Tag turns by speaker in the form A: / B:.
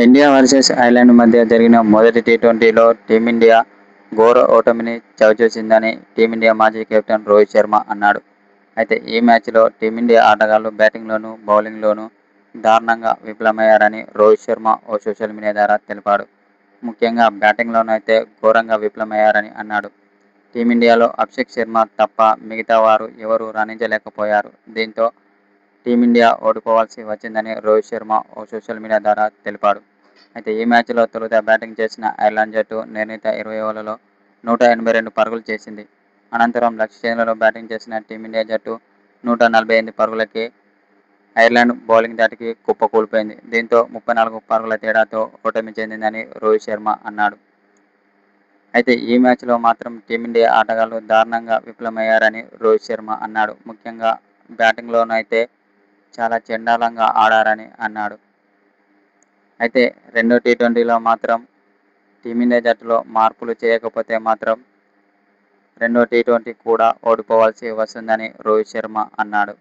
A: India versus Ireland మధ్య జరిగిన మొదటి టీ20లో టీమిండియా ఘోర ఓటమిని చవిచూసిందని టీమిండియా మాజీ కెప్టెన్ రోహిత్ శర్మ అన్నాడు. అయితే ఈ మ్యాచ్లో టీమిండియా ఆటగాళ్లు బ్యాటింగ్లోనూ, బౌలింగ్లోనూ దారుణంగా విఫలమయ్యారని రోహిత్ శర్మ ఓ సోషల్ మీడియా ద్వారా తెలిపాడు. ముఖ్యంగా బ్యాటింగ్లోనైతే ఘోరంగా విఫలమయ్యారని అన్నాడు. టీమిండియాలో అభిషేక్ శర్మ తప్ప మిగతా వారు ఎవరూ రాణించలేకపోయారు. దీంతో టీమిండియా ఓడిపోవాల్సి వచ్చిందని రోహిత్ శర్మ ఓ సోషల్ మీడియా ద్వారా తెలిపాడు. అయితే ఈ మ్యాచ్లో తొలుత బ్యాటింగ్ చేసిన ఐర్లాండ్ జట్టు నిర్ణీత 20 ఓవర్లలో 182 పరుగులు చేసింది. అనంతరం లక్ష్య ఛేదనలో బ్యాటింగ్ చేసిన టీమిండియా జట్టు 148 పరుగులకే ఐర్లాండ్ బౌలింగ్ ధాటికి కుప్పకూలిపోయింది. దీంతో 34 పరుగుల తేడాతో ఓటమి చెందిందని రోహిత్ శర్మ అన్నాడు. అయితే ఈ మ్యాచ్లో మాత్రం టీమిండియా ఆటగాళ్లు దారుణంగా విఫలమయ్యారని రోహిత్ శర్మ అన్నాడు. ముఖ్యంగా బ్యాటింగ్లోనైతే చాలా చెండాలంగా ఆడారని అన్నాడు. అయితే రెండో టీ20లో మాత్రం టీమిండియా జట్టులో మార్పులు చేయకపోతే మాత్రం రెండో టీ20 కూడా ఓడిపోవాల్సి వస్తుందని రోహిత్ శర్మ అన్నాడు.